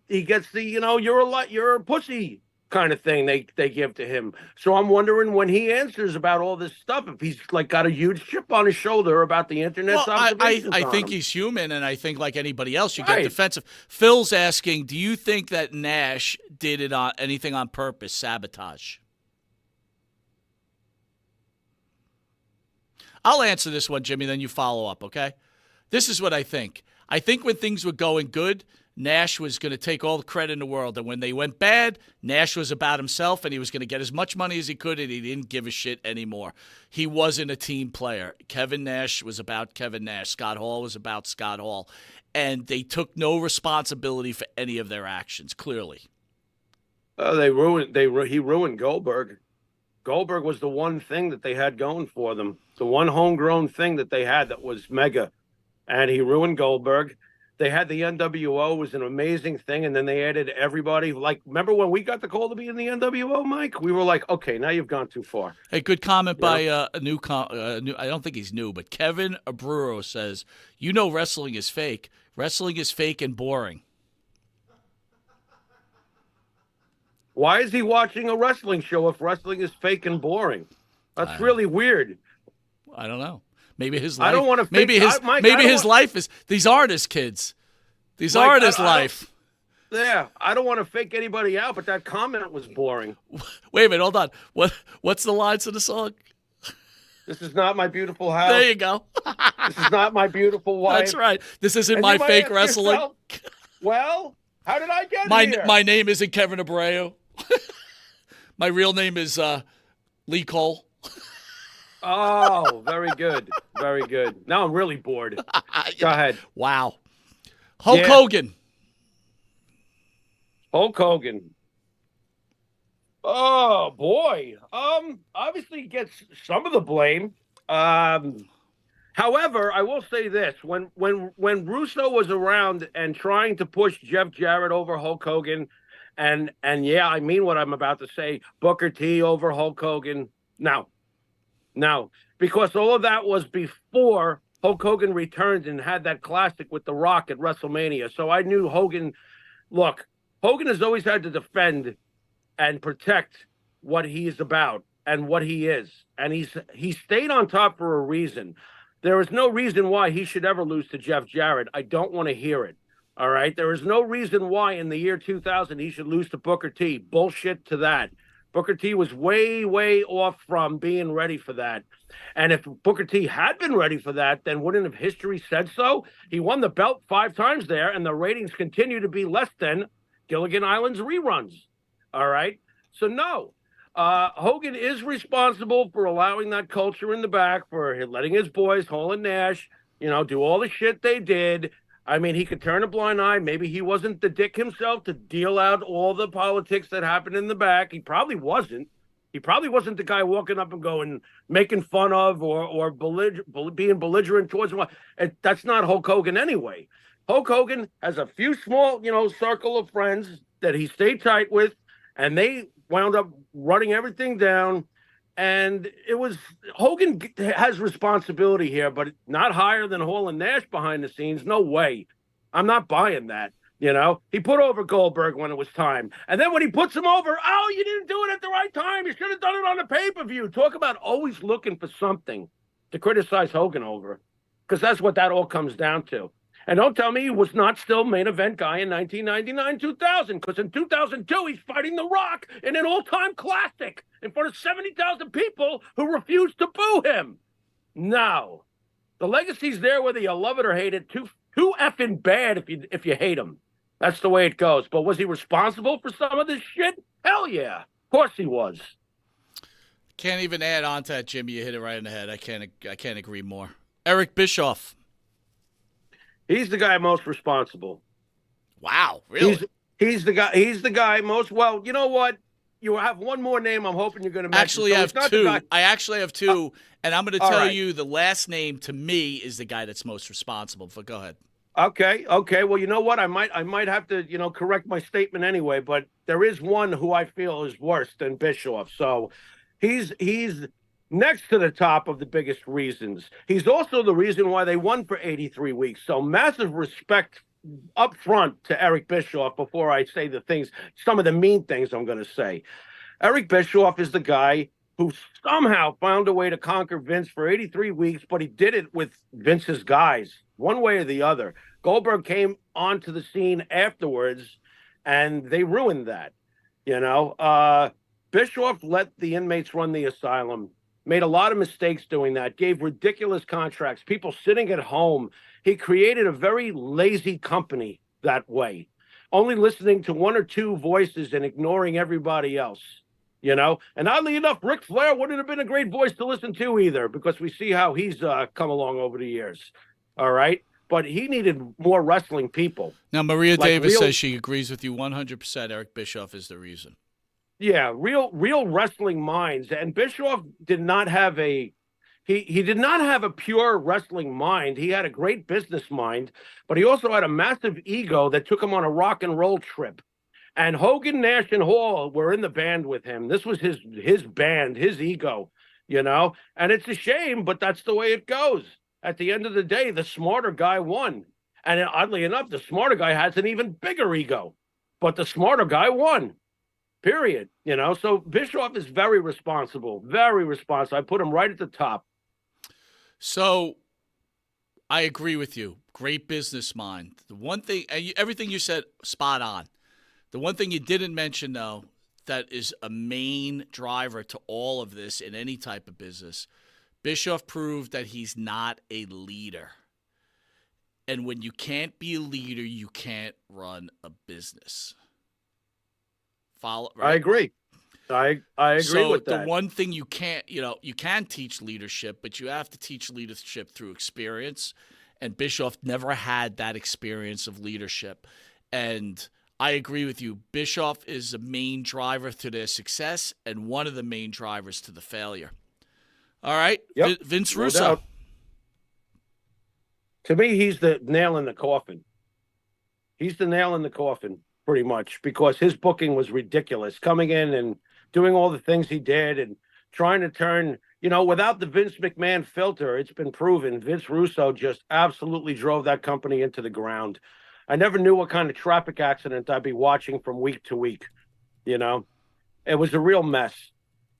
S2: you're a pussy kind of thing they give to him. So I'm wondering when he answers about all this stuff, if he's got a huge chip on his shoulder about the internet.
S1: Well, I think he's human, and I think like anybody else, you get defensive. Phil's asking, do you think that Nash did anything on purpose, sabotage? I'll answer this one, Jimmy, then you follow up, okay? This is what I think. I think when things were going good, Nash was going to take all the credit in the world. And when they went bad, Nash was about himself, and he was going to get as much money as he could, and he didn't give a shit anymore. He wasn't a team player. Kevin Nash was about Kevin Nash. Scott Hall was about Scott Hall. And they took no responsibility for any of their actions, clearly.
S2: He ruined Goldberg. Goldberg was the one thing that they had going for them, the one homegrown thing that they had that was mega. And he ruined Goldberg. They had the NWO, was an amazing thing, and then they added everybody. Like, remember when we got the call to be in the NWO, Mike? We were like, okay, now you've gone too far.
S1: Hey, good comment by a new. I don't think he's new, but Kevin Abruro says, wrestling is fake. Wrestling is fake and boring.
S2: Why is he watching a wrestling show if wrestling is fake and boring? That's really weird.
S1: I don't know. Maybe his life.
S2: I don't want to.
S1: Maybe his life is. These aren't his kids. These aren't his life.
S2: Yeah, I don't want to fake anybody out, but that comment was boring.
S1: Wait a minute, hold on. What's the lines of the song?
S2: This is not my beautiful house.
S1: There you go.
S2: This is not my beautiful wife.
S1: That's right. This isn't my fake wrestling.
S2: Yourself, well, how did I get here?
S1: My name isn't Kevin Abreu. My real name is Lee Cole.
S2: Oh, very good. Very good. Now I'm really bored. Go ahead.
S1: Wow. Hulk Hogan.
S2: Hulk Hogan. Oh, boy. Obviously gets some of the blame. However, I will say this. When Russo was around and trying to push Jeff Jarrett over Hulk Hogan, and yeah, I mean what I'm about to say, Booker T over Hulk Hogan. No, because all of that was before Hulk Hogan returned and had that classic with The Rock at WrestleMania. So I knew Hogan. Look, Hogan has always had to defend and protect what he is about and what he is. And he stayed on top for a reason. There is no reason why he should ever lose to Jeff Jarrett. I don't want to hear it. All right. There is no reason why in the year 2000 he should lose to Booker T. Bullshit to that. Booker T was way, way off from being ready for that. And if Booker T had been ready for that, then wouldn't have history said so? He won the belt 5 times there, and the ratings continue to be less than Gilligan Island's reruns. All right? So, no. Hogan is responsible for allowing that culture in the back, for letting his boys, Hall and Nash, do all the shit they did. I mean, he could turn a blind eye. Maybe he wasn't the dick himself to deal out all the politics that happened in the back. He probably wasn't. He probably wasn't the guy walking up and going, making fun of or being belligerent towards him. That's not Hulk Hogan anyway. Hulk Hogan has a few small, circle of friends that he stayed tight with, and they wound up running everything down. And it was Hogan has responsibility here, but not higher than Hall and Nash behind the scenes. No way. I'm not buying that. He put over Goldberg when it was time. And then when he puts him over, oh, you didn't do it at the right time. You should have done it on the pay-per-view. Talk about always looking for something to criticize Hogan over, because that's what that all comes down to. And don't tell me he was not still main event guy in 1999, 2000, because in 2002, he's fighting The Rock in an all-time classic in front of 70,000 people who refused to boo him. No. The legacy's there whether you love it or hate it. Too effing bad if you hate him. That's the way it goes. But was he responsible for some of this shit? Hell yeah. Of course he was.
S1: Can't even add on to that, Jimmy. You hit it right in the head. I can't agree more. Eric Bischoff.
S2: He's the guy most responsible.
S1: Wow, really?
S2: He's the guy. He's the guy most. Well, you know what? You have one more name. I'm hoping you're going to mention.
S1: Actually, I have two. I actually have two, and I'm going to tell you the last name to me is the guy that's most responsible. But go ahead.
S2: Okay. Well, you know what? I might have to correct my statement anyway. But there is one who I feel is worse than Bischoff. So he's next to the top of the biggest reasons. He's also the reason why they won for 83 weeks. So massive respect up front to Eric Bischoff before I say some of the mean things I'm going to say. Eric Bischoff is the guy who somehow found a way to conquer Vince for 83 weeks, but he did it with Vince's guys, one way or the other. Goldberg came onto the scene afterwards, and they ruined that. Bischoff let the inmates run the asylum. Made a lot of mistakes doing that, gave ridiculous contracts, people sitting at home. He created a very lazy company that way, only listening to one or two voices and ignoring everybody else, And oddly enough, Ric Flair wouldn't have been a great voice to listen to either, because we see how he's come along over the years. All right? But he needed more wrestling people.
S1: Now, Maria Davis says she agrees with you 100%. Eric Bischoff is the reason.
S2: Yeah, real wrestling minds. And Bischoff did not have he did not have a pure wrestling mind. He had a great business mind, but he also had a massive ego that took him on a rock and roll trip. And Hogan, Nash, and Hall were in the band with him. This was his band, his ego, And it's a shame, but that's the way it goes. At the end of the day, the smarter guy won. And oddly enough, the smarter guy has an even bigger ego, but the smarter guy won. Period. So Bischoff is very responsible. Very responsible. I put him right at the top.
S1: So I agree with you. Great business mind. The one thing, everything you said, spot on. The one thing you didn't mention, though, that is a main driver to all of this in any type of business, Bischoff proved that he's not a leader. And when you can't be a leader, you can't run a business. Follow, right?
S2: I agree. I agree with that.
S1: The one thing you can't, you can teach leadership, but you have to teach leadership through experience. And Bischoff never had that experience of leadership. And I agree with you. Bischoff is the main driver to their success and one of the main drivers to the failure. All right.
S2: Yep.
S1: Vince Russo.
S2: No, to me, he's the nail in the coffin. He's the nail in the coffin, pretty much, because his booking was ridiculous. Coming in and doing all the things he did and trying to turn, without the Vince McMahon filter, it's been proven Vince Russo just absolutely drove that company into the ground. I never knew what kind of traffic accident I'd be watching from week to week. It was a real mess.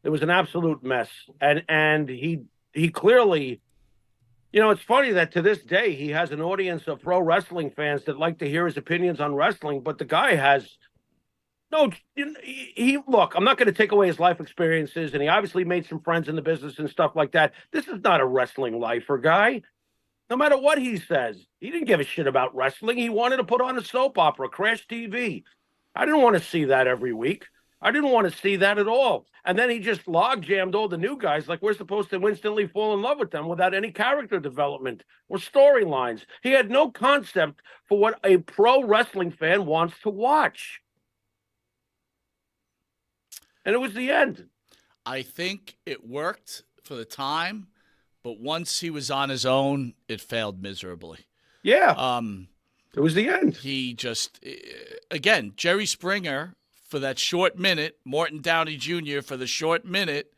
S2: It was an absolute mess. And he clearly, it's funny that to this day he has an audience of pro wrestling fans that like to hear his opinions on wrestling, but the guy has No, look. I'm not going to take away his life experiences, and he obviously made some friends in the business and stuff like that. This is not a wrestling lifer guy. No matter what he says, he didn't give a shit about wrestling. He wanted to put on a soap opera, Crash TV. I didn't want to see that every week. I didn't want to see that at all. And then he just log jammed all the new guys like we're supposed to instantly fall in love with them without any character development or storylines. He had no concept for what a pro wrestling fan wants to watch. And it was the end.
S1: I think it worked for the time, but once he was on his own, it failed miserably.
S2: Yeah. It was the end.
S1: He just, again, Jerry Springer for that short minute, Morton Downey Jr. for the short minute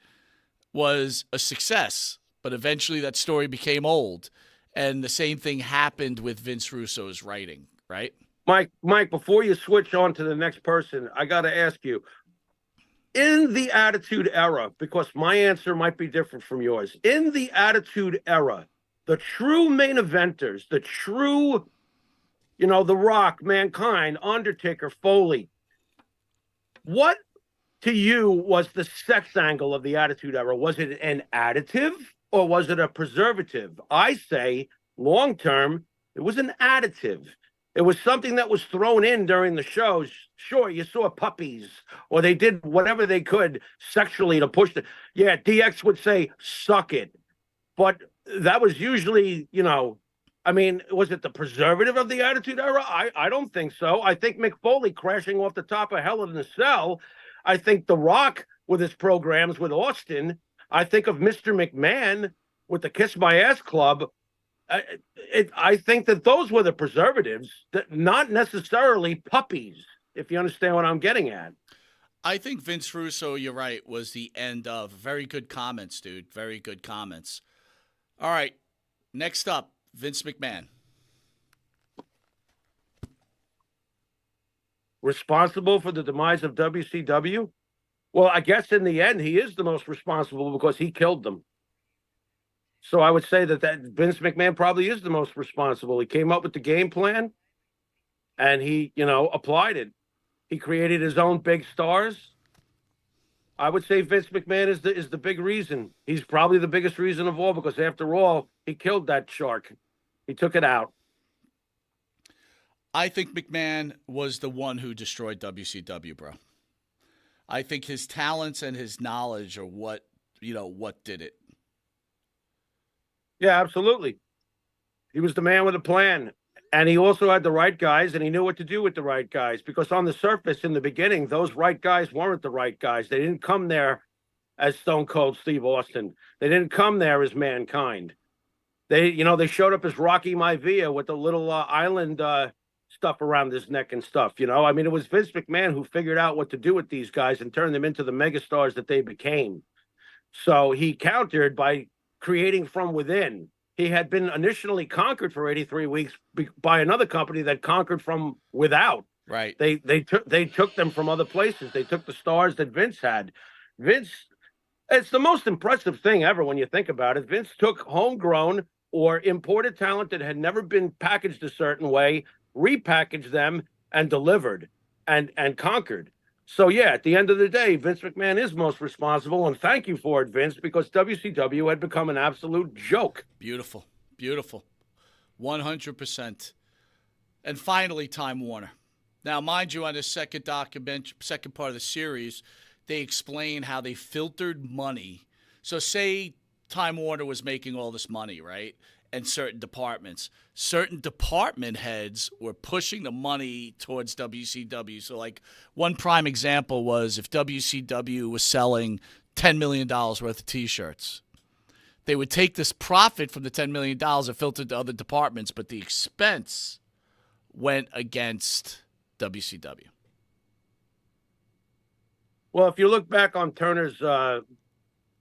S1: was a success, but eventually that story became old. And the same thing happened with Vince Russo's writing, right?
S2: Mike, before you switch on to the next person, I got to ask you, in the Attitude Era, because my answer might be different from yours, in the Attitude Era, the true main eventers, the true, The Rock, Mankind, Undertaker, Foley, what to you was the sex angle of the Attitude Era? Was it an additive or was it a preservative? I say long term, it was an additive. It was something that was thrown in during the shows. Sure, you saw puppies, or they did whatever they could sexually to push the. Yeah, DX would say, suck it. But that was usually, was it the preservative of the Attitude Era? I don't think so. I think Mick Foley crashing off the top of Hell in a Cell. I think The Rock with his programs with Austin. I think of Mr. McMahon with the Kiss My Ass Club. I think that those were the preservatives, not necessarily puppies, if you understand what I'm getting at.
S1: I think Vince Russo, you're right, was the end of. Very good comments, dude. Very good comments. All right, next up, Vince McMahon.
S2: Responsible for the demise of WCW? Well, I guess in the end, he is the most responsible because he killed them. So I would say that Vince McMahon probably is the most responsible. He came up with the game plan and he, applied it. He created his own big stars. I would say Vince McMahon is the big reason. He's probably the biggest reason of all because after all, he killed that shark. He took it out.
S1: I think McMahon was the one who destroyed WCW, bro. I think his talents and his knowledge are what did it.
S2: Yeah, absolutely. He was the man with a plan. And he also had the right guys, and he knew what to do with the right guys. Because on the surface, in the beginning, those right guys weren't the right guys. They didn't come there as Stone Cold Steve Austin. They didn't come there as Mankind. They showed up as Rocky Maivia with the little island stuff around his neck and stuff. It was Vince McMahon who figured out what to do with these guys and turned them into the megastars that they became. So he countered by creating from within. He had been initially conquered for 83 weeks by another company that conquered from without.
S1: Right.
S2: They took them from other places. They took the stars that Vince had. It's the most impressive thing ever when you think about it. Vince took homegrown or imported talent that had never been packaged a certain way, repackaged them, and delivered and conquered. So, yeah, at the end of the day, Vince McMahon is most responsible, and thank you for it, Vince, because WCW had become an absolute joke.
S1: Beautiful. Beautiful. 100%. And finally, Time Warner. Now, mind you, on the second part of the series, they explain how they filtered money. So say Time Warner was making all this money, right? And certain department heads were pushing the money towards WCW. So, like, one prime example was if WCW was selling $10 million worth of T-shirts, they would take this profit from the $10 million and filter to other departments, but the expense went against WCW.
S2: Well, if you look back on Turner's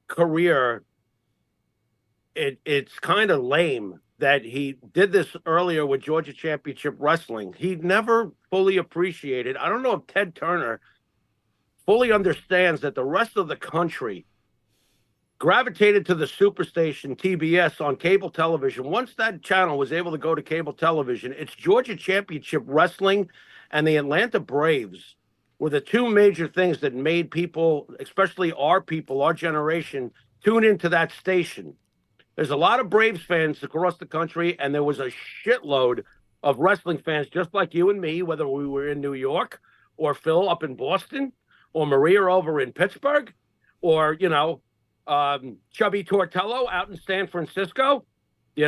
S2: career, it's kind of lame that he did this earlier with Georgia Championship Wrestling. He never fully appreciated. I don't know if Ted Turner fully understands that the rest of the country gravitated to the Superstation TBS on cable television. Once that channel was able to go to cable television, it's Georgia Championship Wrestling and the Atlanta Braves were the two major things that made people, especially our people, our generation, tune into that station. There's a lot of Braves fans across the country, and there was a shitload of wrestling fans just like you and me, whether we were in New York or Phil up in Boston or Maria over in Pittsburgh or, Chubby Tortello out in San Francisco. We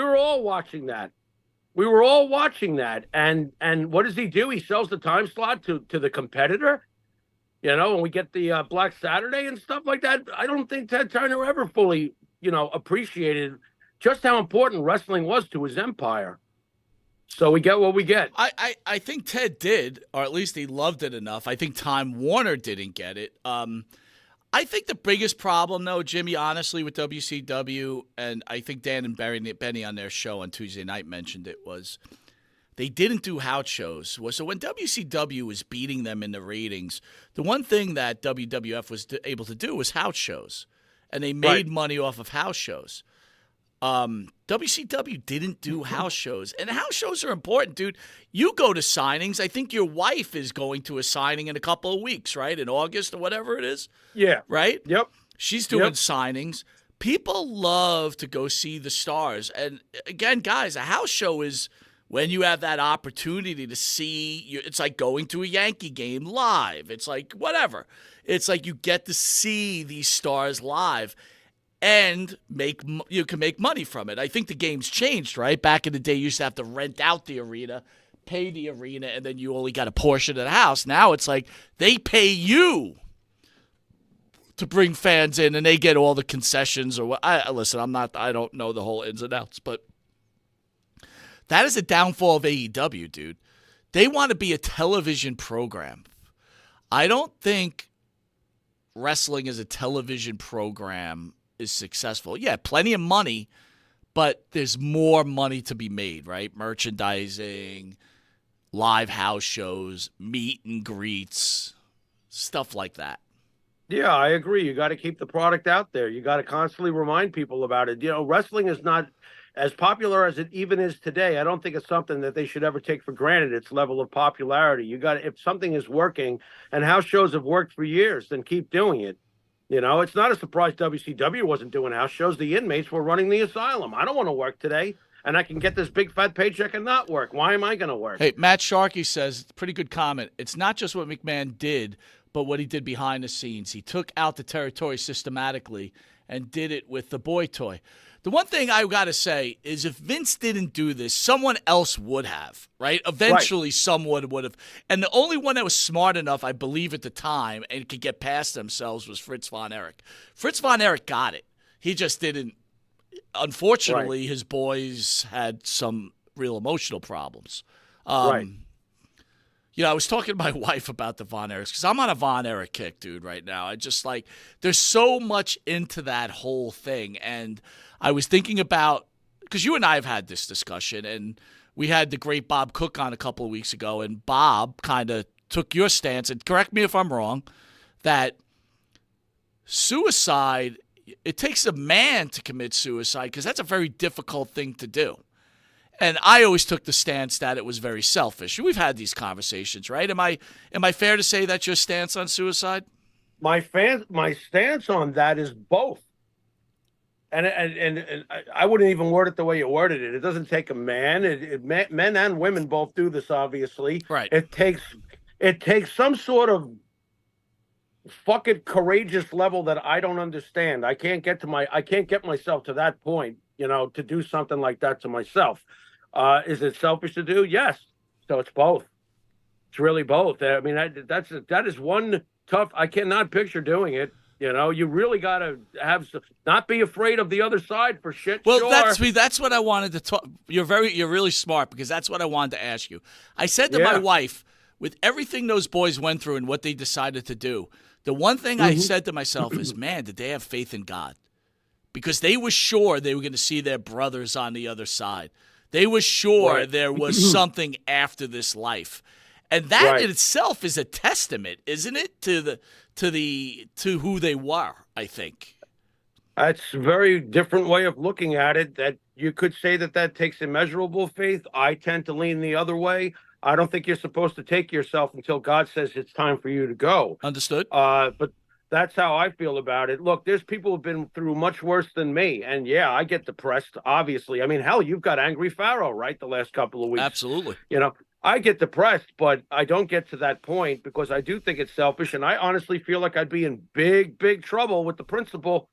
S2: were all watching that. We were all watching that. And what does he do? He sells the time slot to the competitor, and we get the Black Saturday and stuff like that. I don't think Ted Turner ever fully, appreciated just how important wrestling was to his empire. So we get what we get.
S1: I think Ted did, or at least he loved it enough. I think Time Warner didn't get it. I think the biggest problem, though, Jimmy, honestly, with WCW, and I think Dan and Benny on their show on Tuesday night mentioned it, was they didn't do house shows. So when WCW was beating them in the ratings, the one thing that WWF was able to do was house shows, and they made money off of house shows. WCW didn't do house shows, and house shows are important, dude. You go to signings. I think your wife is going to a signing in a couple of weeks, right? In August or whatever it is.
S2: Yeah.
S1: Right?
S2: Yep.
S1: She's doing signings. People love to go see the stars. And again, guys, a house show is when you have that opportunity to see, it's like going to a Yankee game live. It's like whatever. It's like you get to see these stars live. And you can make money from it. I think the game's changed, right? Back in the day, you used to have to rent out the arena, pay the arena, and then you only got a portion of the house. Now it's like they pay you to bring fans in, and they get all the concessions or what. Listen, I don't know the whole ins and outs, but that is a downfall of AEW, dude. They want to be a television program. I don't think wrestling as a television program is successful. Yeah, plenty of money, but there's more money to be made, right? Merchandising, live house shows, meet and greets, stuff like that.
S2: Yeah, I agree. You got to keep the product out there. You got to constantly remind people about it. Wrestling is not as popular as it even is today. I don't think it's something that they should ever take for granted, its level of popularity. If something is working, and house shows have worked for years, then keep doing it. It's not a surprise WCW wasn't doing house shows. The inmates were running the asylum. I don't want to work today, and I can get this big fat paycheck and not work. Why am I going to work?
S1: Hey, Matt Sharkey says, pretty good comment. It's not just what McMahon did, but what he did behind the scenes. He took out the territory systematically and did it with the boy toy. The one thing I got to say is if Vince didn't do this, someone else would have, right? Eventually someone would have. And the only one that was smart enough, I believe at the time, and could get past themselves was Fritz von Erich. Fritz von Erich got it. He just didn't. Unfortunately, his boys had some real emotional problems. I was talking to my wife about the Von Erichs because I'm on a Von Erich kick, dude, right now. I just there's so much into that whole thing. And I was thinking about, because you and I have had this discussion, and we had the great Bob Cook on a couple of weeks ago, and Bob kind of took your stance, and correct me if I'm wrong, that suicide, it takes a man to commit suicide because that's a very difficult thing to do. And I always took the stance that it was very selfish. We've had these conversations, right? Am I fair to say that's your stance on suicide?
S2: My stance on that is both. And I wouldn't even word it the way you worded it. It doesn't take a man. Men and women both do this, obviously.
S1: Right.
S2: It takes some sort of fucking courageous level that I don't understand. I can't get myself to that point, to do something like that to myself. Is it selfish to do? Yes. So it's both. It's really both. I mean, that is one tough. I cannot picture doing it. You really got to not be afraid of the other side for shit.
S1: Well,
S2: sure.
S1: that's what I wanted to talk. You're really smart because that's what I wanted to ask you. I said to my wife, with everything those boys went through and what they decided to do, the one thing I said to myself is, man, did they have faith in God? Because they were sure they were going to see their brothers on the other side. They were sure there was something after this life. And that in itself is a testament, isn't it, to who they were, I think.
S2: That's a very different way of looking at it. That you could say that takes immeasurable faith. I tend to lean the other way. I don't think you're supposed to take yourself until God says it's time for you to go.
S1: Understood.
S2: But that's how I feel about it. Look, there's people who've been through much worse than me. And yeah, I get depressed, obviously. I mean, hell, you've got Angry Pharaoh, right? The last couple of weeks.
S1: Absolutely.
S2: You know, I get depressed, but I don't get to that point because I do think it's selfish. And I honestly feel like I'd be in big, big trouble with the principal.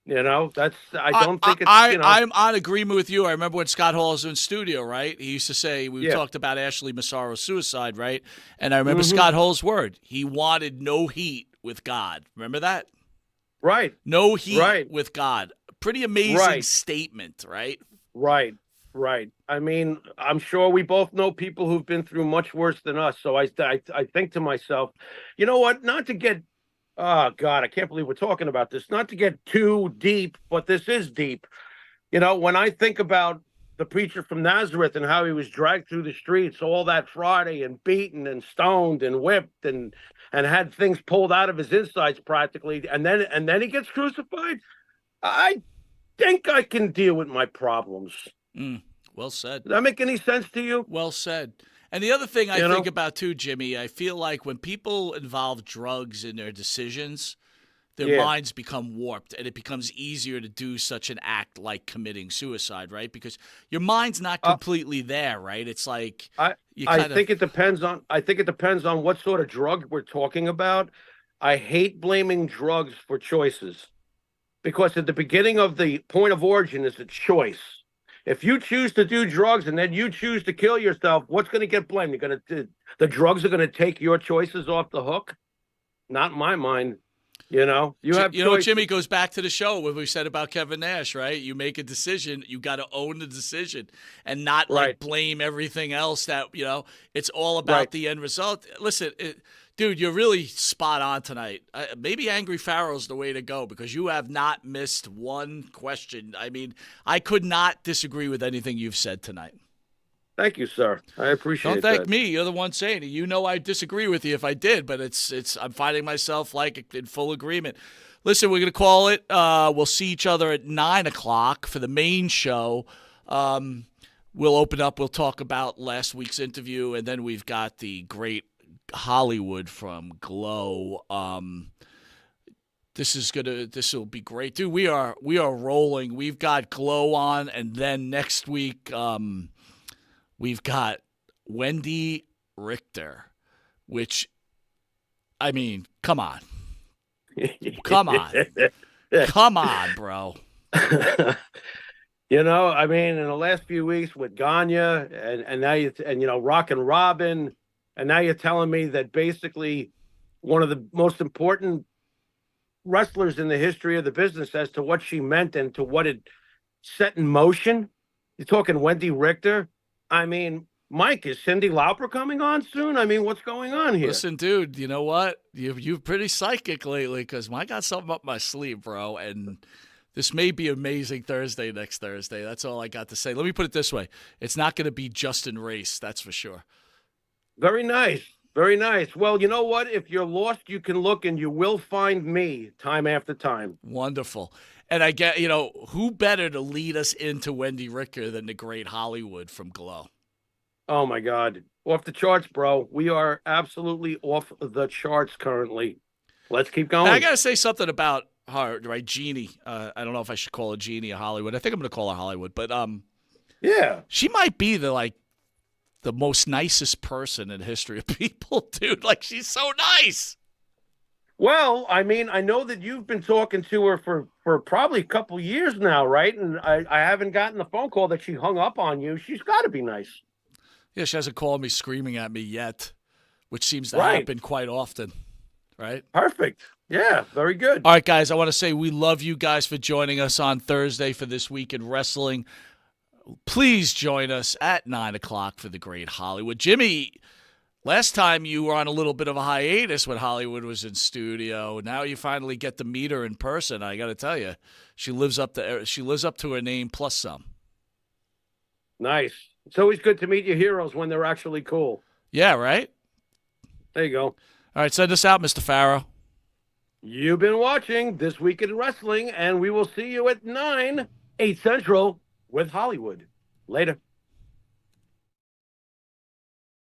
S2: You know, I don't think it's,
S1: I'm on agreement with you. I remember when Scott Hall was in studio, right? He used to say, we talked about Ashley Massaro's suicide, right? And I remember Scott Hall's word. He wanted no heat with God. Remember that?
S2: Right.
S1: No heat with God. Pretty amazing statement, right?
S2: Right. I mean, I'm sure we both know people who've been through much worse than us. So I think to myself, you know what? Not to get, oh God, I can't believe we're talking about this. Not to get too deep, but this is deep. You know, when I think about the preacher from Nazareth and how he was dragged through the streets all that Friday and beaten and stoned and whipped and had things pulled out of his insides practically, and then he gets crucified. I think I can deal with my problems.
S1: Well said.
S2: Does that make any sense to you?
S1: Well said. And the other thing I think about too, Jimmy, I feel like when people involve drugs in their decisions, their minds become warped, and it becomes easier to do such an act like committing suicide, right? Because your mind's not completely there, right? It's like
S2: I think it depends on what sort of drug we're talking about. I hate blaming drugs for choices because at the beginning of the point of origin is a choice. If you choose to do drugs and then you choose to kill yourself, what's going to get blamed? The drugs are going to take your choices off the hook? Not in my mind. You know, you know,
S1: Jimmy, goes back to the show what we said about Kevin Nash, right? You make a decision, you got to own the decision and not like blame everything else that, you know, it's all about the end result. Listen, dude, you're really spot on tonight. Maybe Angry Pharaoh's the way to go because you have not missed one question. I mean, I could not disagree with anything you've said tonight.
S2: Thank you, sir. I appreciate it.
S1: Don't thank me. You're the one saying it. You know I disagree with you if I did, but I'm finding myself like in full agreement. Listen, we're going to call it. We'll see each other at 9 o'clock for the main show. We'll open up. We'll talk about last week's interview, and then we've got the great Hollywood from Glow. This will be great, dude. We are rolling. We've got Glow on, and then next week, we've got Wendy Richter, which, I mean, come on. Come on. Come on, bro.
S2: You know, I mean, in the last few weeks with Gagne and now Rockin' Robin, and now you're telling me that basically one of the most important wrestlers in the history of the business as to what she meant and to what it set in motion. You're talking Wendy Richter. I mean, Mike, is Cyndi Lauper coming on soon? I mean, what's going on here?
S1: Listen, dude, you know what? You're pretty psychic lately because I got something up my sleeve, bro. And this may be amazing next Thursday. That's all I got to say. Let me put it this way. It's not going to be Justin Race, that's for sure.
S2: Very nice. Very nice. Well, you know what? If you're lost, you can look and you will find me time after time.
S1: Wonderful. And I get, who better to lead us into Wendy Richter than the great Hollywood from Glow?
S2: Oh, my God. Off the charts, bro. We are absolutely off the charts currently. Let's keep going.
S1: And I got to say something about her, right? Jeannie. I don't know if I should call her Jeannie or Hollywood. I think I'm going to call her Hollywood. But
S2: yeah,
S1: she might be the most nicest person in the history of people, dude. Like, she's so nice.
S2: Well, I mean, I know that you've been talking to her for probably a couple years now, right? And I haven't gotten the phone call that she hung up on you. She's got to be nice.
S1: Yeah, she hasn't called me screaming at me yet, which seems to happen quite often, right?
S2: Perfect. Yeah, very good.
S1: All right, guys, I want to say we love you guys for joining us on Thursday for This Week in Wrestling. Please join us at 9 o'clock for the great Hollywood. Jimmy, last time you were on a little bit of a hiatus when Hollywood was in studio. Now you finally get to meet her in person. I got to tell you, she lives up to her name plus some.
S2: Nice. It's always good to meet your heroes when they're actually cool.
S1: Yeah, right?
S2: There you go.
S1: All right, send us out, Mr. Pharaoh.
S2: You've been watching This Week in Wrestling, and we will see you at 9, 8 Central with Hollywood. Later.